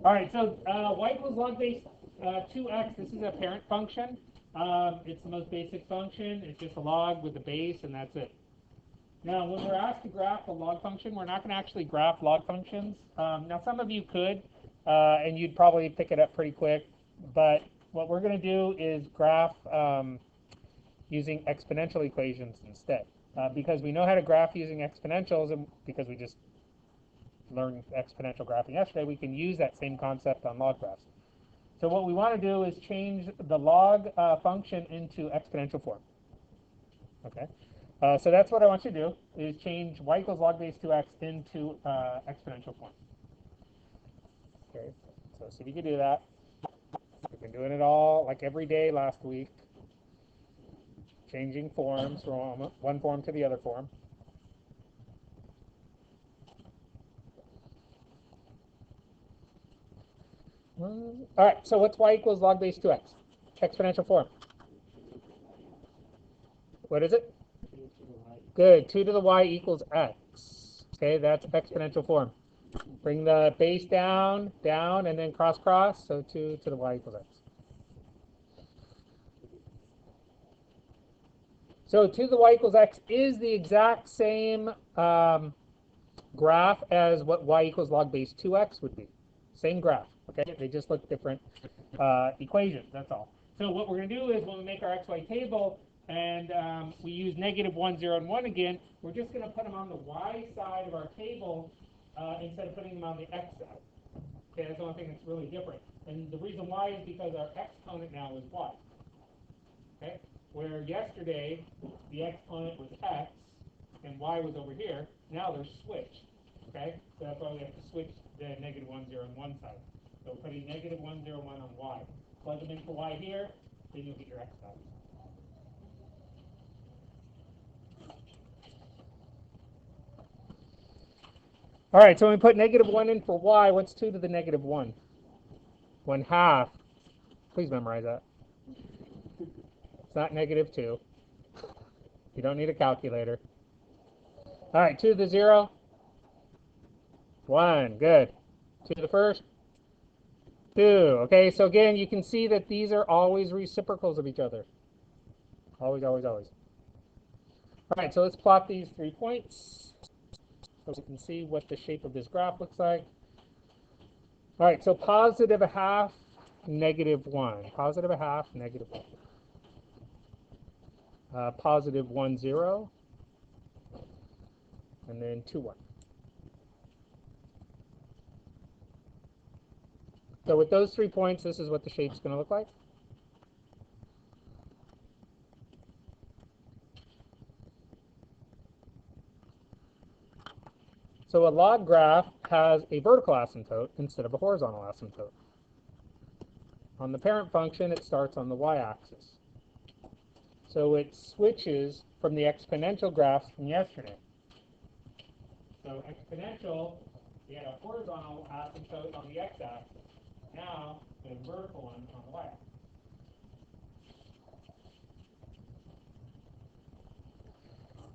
All right, so y equals log base 2x. This is a parent function. It's the most basic function. It's just a log with a base, and that's it. Now, when we're asked to graph a log function, we're not going to actually graph log functions. Now, some of you could, and you'd probably pick it up pretty quick. But what we're going to do is graph using exponential equations instead. Because we know how to graph using exponentials, and because we just learned exponential graphing yesterday, we can use that same concept on log graphs. So what we want to do is change the log function into exponential form. Okay. So that's what I want you to do, is change y equals log base 2x into exponential form. Okay, so see if you can do that. We've been doing it all like every day last week, changing forms from one form to the other form. All right, so what's y equals log base 2x? Exponential form. What is it? Good, 2 to the y equals x. Okay, that's exponential form. Bring the base down, down, and then cross, cross. So 2 to the y equals x. So 2 to the y equals x is the exact same graph as what y equals log base 2x would be. Same graph. Okay, they just look different equations. That's all. So what we're going to do is when we make our xy table and we use negative 1, 0, and 1 again, we're just going to put them on the y side of our table instead of putting them on the x side. Okay, that's the only thing that's really different. And the reason why is because our exponent now is y. Okay, where yesterday the exponent was x and y was over here, now they're switched. Okay, so that's why we have to switch the negative 1, 0, and 1 side. So putting negative 1, 0, 1 on y. Plug them in for y here, then you'll get your x value. All right, so when we put negative 1 in for y, what's 2 to the negative 1? 1/2. Please memorize that. It's not negative 2. You don't need a calculator. All right, 2 to the 0. 1. Good. 2 to the first. 2. Okay, so again, you can see that these are always reciprocals of each other. Always, always, always. All right, so let's plot these 3 points so we can see what the shape of this graph looks like. All right, so positive 1/2, negative 1. Positive 1/2, negative 1. Positive 1, 0. And then 2, 1. So with those 3 points, this is what the shape's going to look like. So a log graph has a vertical asymptote instead of a horizontal asymptote. On the parent function, it starts on the y-axis. So it switches from the exponential graphs from yesterday. So exponential, we had a horizontal asymptote on the x-axis. Now, the vertical one on the y-axis.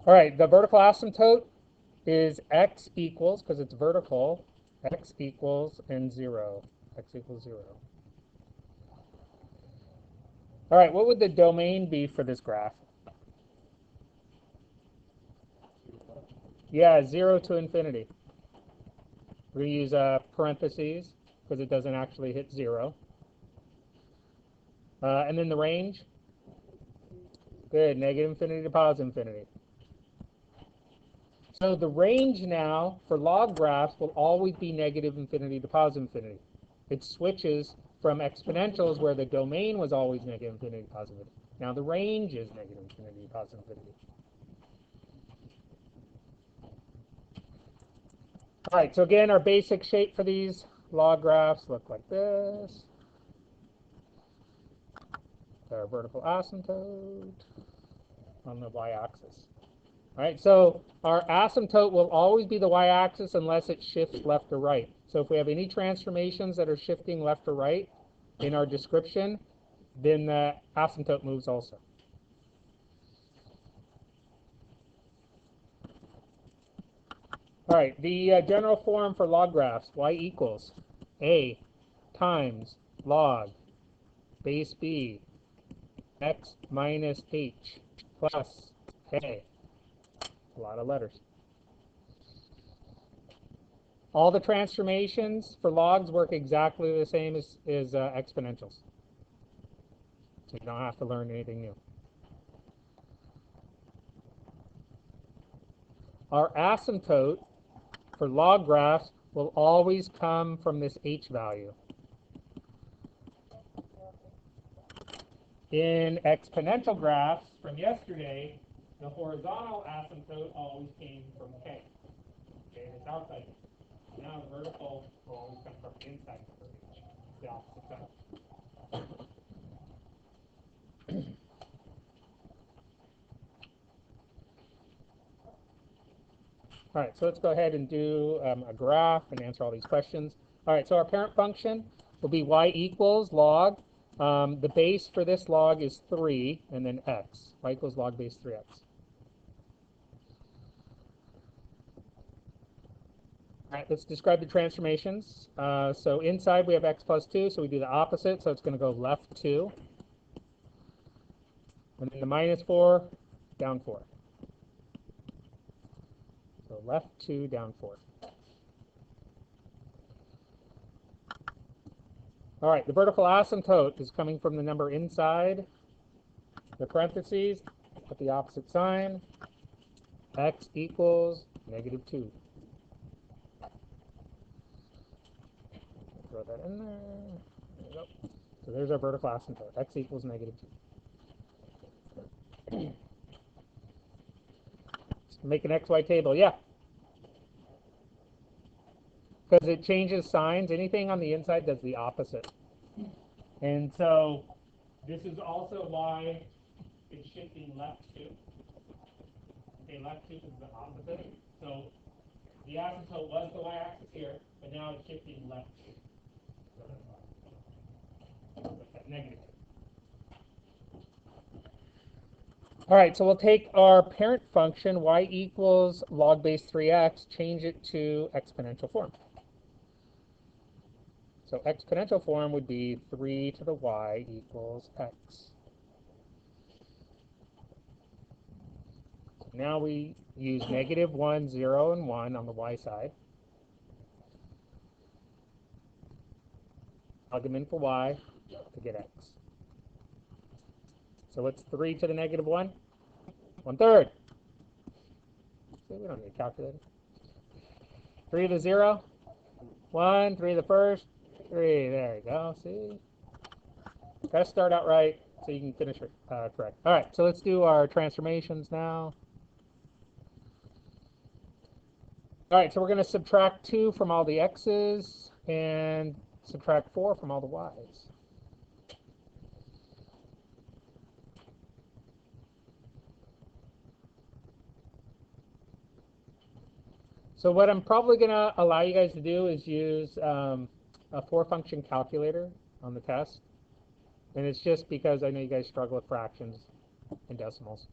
All right, the vertical asymptote is x equals, because it's vertical, x equals and 0. X equals 0. All right, what would the domain be for this graph? Yeah, 0 to infinity. We're going to use parentheses because it doesn't actually hit 0. And then the range? Good, negative infinity to positive infinity. So the range now for log graphs will always be negative infinity to positive infinity. It switches from exponentials where the domain was always negative infinity to positive infinity. Now the range is negative infinity to positive infinity. All right, so again, our basic shape for these log graphs look like this. Our vertical asymptote on the y-axis. All right, so our asymptote will always be the y-axis unless it shifts left or right. So if we have any transformations that are shifting left or right in our description, then the asymptote moves also. All right, the general form for log graphs, y equals A times log base b x minus h plus k. A lot of letters. All the transformations for logs work exactly the same as exponentials. So you don't have to learn anything new. Our asymptote for log graphs will always come from this h value. In exponential graphs from yesterday, the horizontal asymptote always came from k. Okay, it's outside. Now the vertical will always come from inside h, the opposite side. All right, so let's go ahead and do a graph and answer all these questions. All right, so our parent function will be y equals log. The base for this log is 3, and then x. Y equals log base 3x. All right, let's describe the transformations. So inside we have x plus 2, so we do the opposite. So it's going to go left 2. And then the minus 4, down 4. So left 2, down 4. All right, the vertical asymptote is coming from the number inside the parentheses at the opposite sign. X equals negative 2. Throw that in there. There we go. So there's our vertical asymptote. X equals negative 2. Let's make an XY table. Yeah. Because it changes signs. Anything on the inside does the opposite. And so this is also why it's shifting left 2. Okay, left 2 is the opposite. So the asymptote was the y-axis here, but now it's shifting left 2. So that's negative 2. All right, so we'll take our parent function, y equals log base 3x, change it to exponential form. So exponential form would be 3 to the y equals x. Now we use negative 1, 0, and 1 on the y side. Plug them in for y to get x. So what's 3 to the negative 1? 1/3. See, we don't need a calculator. 3 to the 0? 1. 3 to the first? 3. There you go. See? Got to start out right so you can finish it correct. All right, so let's do our transformations now. All right, so we're going to subtract 2 from all the x's and subtract 4 from all the y's. So what I'm probably going to allow you guys to do is use a 4-function calculator on the test. And it's just because I know you guys struggle with fractions and decimals.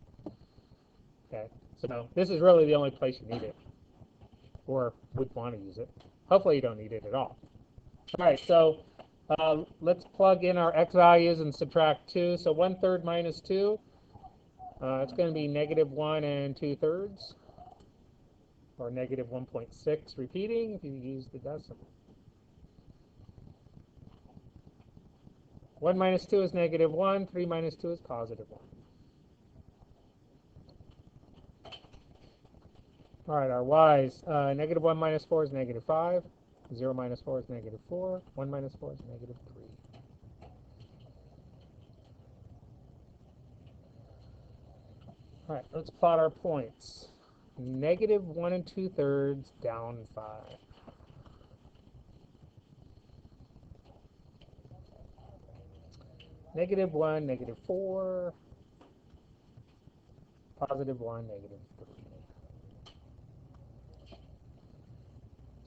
Okay, so this is really the only place you need it, or would want to use it. Hopefully you don't need it at all. All right, so let's plug in our x values and subtract 2. So 1/3 minus 2, it's going to be negative 1 2/3, or negative 1.6, repeating if you use the decimal. 1 minus 2 is negative 1. 3 minus 2 is positive 1. All right, our y's. Negative 1 minus 4 is negative 5. 0 minus 4 is negative 4. 1 minus 4 is negative 3. All right, let's plot our points. Negative 1 2/3, down 5. Negative 1, negative 4. Positive 1, negative 3.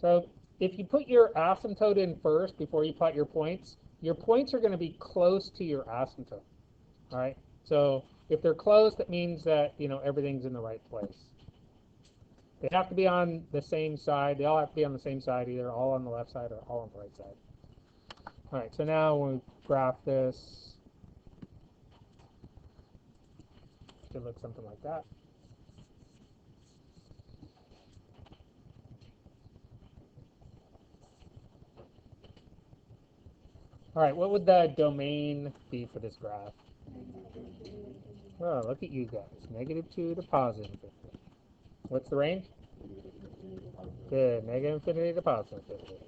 So if you put your asymptote in first before you plot your points are going to be close to your asymptote. All right. So if they're close, that means that everything's in the right place. They have to be on the same side. They all have to be on the same side, either all on the left side or all on the right side. All right, so now when we graph this, it should look something like that. All right, what would the domain be for this graph? Oh, look at you guys. -2 to positive infinity. What's the range? Good. Negative infinity to positive infinity.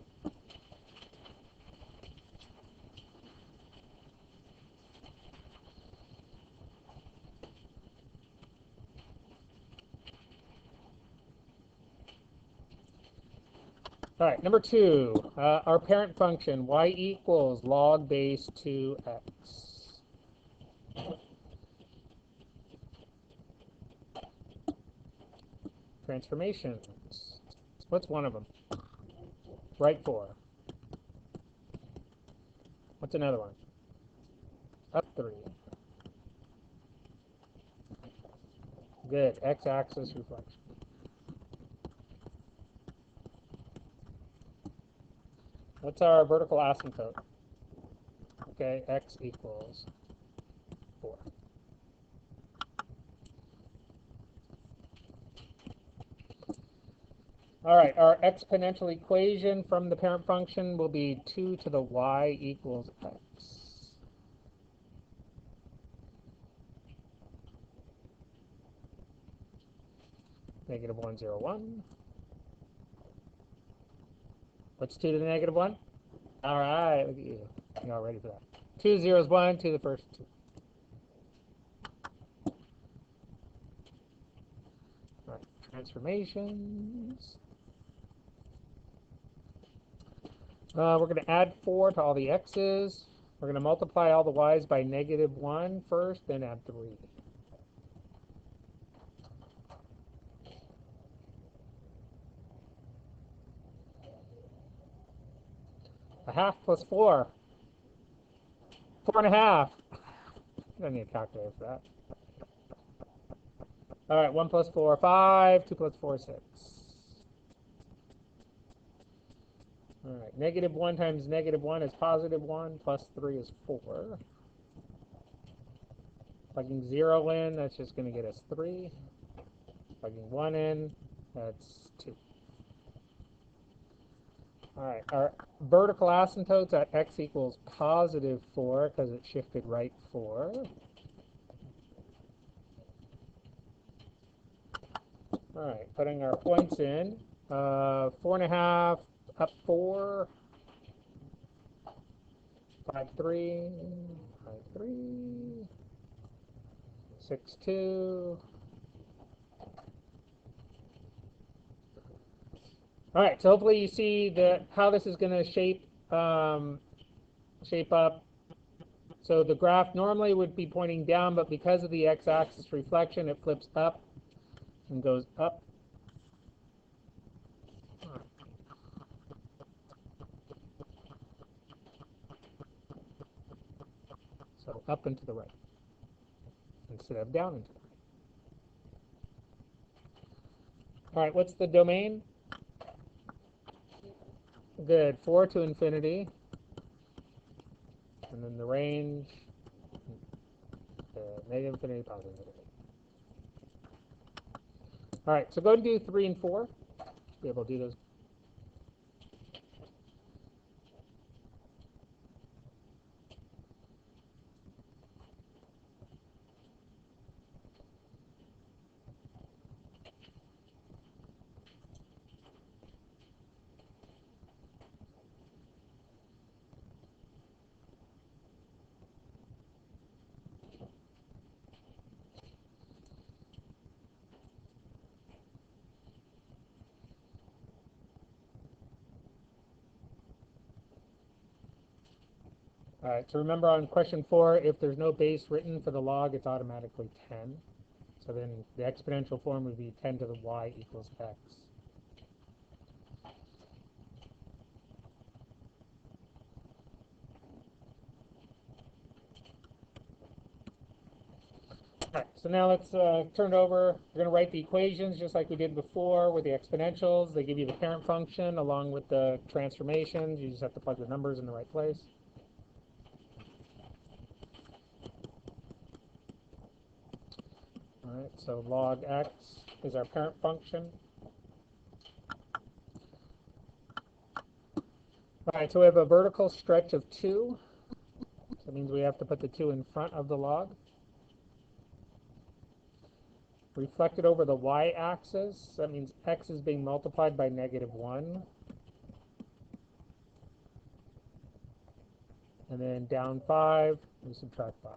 All right, number 2. Our parent function, y equals log base 2x. Transformations. What's one of them? Right 4. What's another one? Up 3. Good. X-axis reflection. What's our vertical asymptote? Okay, x equals 4. All right, our exponential equation from the parent function will be 2 to the y equals x. -1, 0, 1. What's 2 to the -1? All right, look at you. You're all ready for that. 2 zeros, 1 to the first 2. All right, transformations. We're going to add 4 to all the x's. We're going to multiply all the y's by -1 first, then add 3. A half plus 4. 4.5. You don't need a calculator for that. All right, 1 plus 4, 5. 2 plus 4, 6. All right, -1 times -1 is +1, plus 3 is 4. Plugging 0 in, that's just going to get us 3. Plugging 1 in, that's 2. All right, our vertical asymptotes at x equals +4 because it shifted right 4. All right, putting our points in. 4.5 up 4. 5, 3. 5, 3. 6, 2. All right, so hopefully you see how this is going to shape up. So the graph normally would be pointing down, but because of the x-axis reflection, it flips up and goes up. So up and to the right instead of down and to the right. All right, what's the domain? Good, 4 to infinity. And then the range, negative infinity, positive infinity. All right, so go and do 3 and 4. Be able to do those. All right, so remember on question 4, if there's no base written for the log, it's automatically 10. So then the exponential form would be 10 to the y equals x. All right, so now let's turn it over. We're going to write the equations just like we did before with the exponentials. They give you the parent function along with the transformations. You just have to plug the numbers in the right place. All right, so log x is our parent function. All right, so we have a vertical stretch of 2. So that means we have to put the 2 in front of the log. Reflected over the y-axis, that means x is being multiplied by -1. And then down 5, we subtract 5.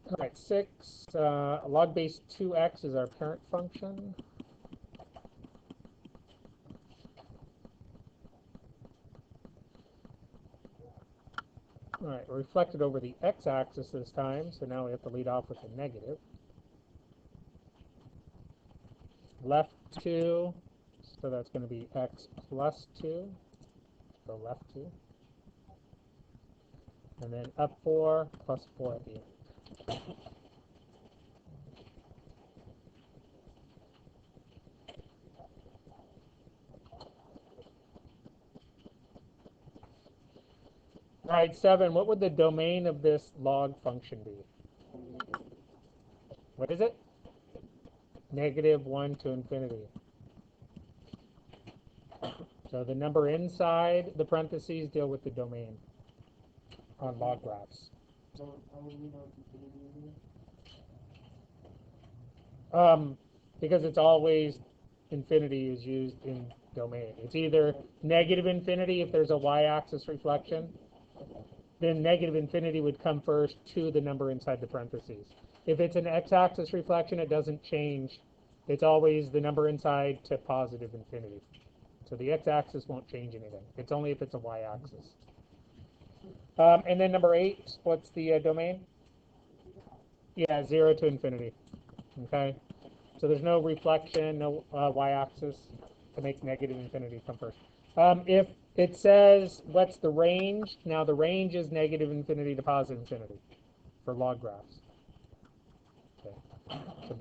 All right, 6, log base 2x is our parent function. All right, reflected over the x-axis this time, so now we have to lead off with a negative. Left 2, so that's going to be x plus 2, so left 2. And then up 4 plus 4 at the end. All right, 7, what would the domain of this log function be? What is it? -1 to infinity. So the number inside the parentheses deal with the domain on log graphs. Because it's always infinity is used in domain. It's either -infinity if there's a y-axis reflection, then -infinity would come first to the number inside the parentheses. If it's an x-axis reflection, it doesn't change. It's always the number inside to positive infinity. So the x-axis won't change anything. It's only if it's a y-axis. And then number 8, what's the domain? Yeah, 0 to infinity. Okay. So there's no reflection, no y-axis to make -infinity come first. If it says, what's the range? Now the range is -infinity to positive infinity for log graphs. Okay. So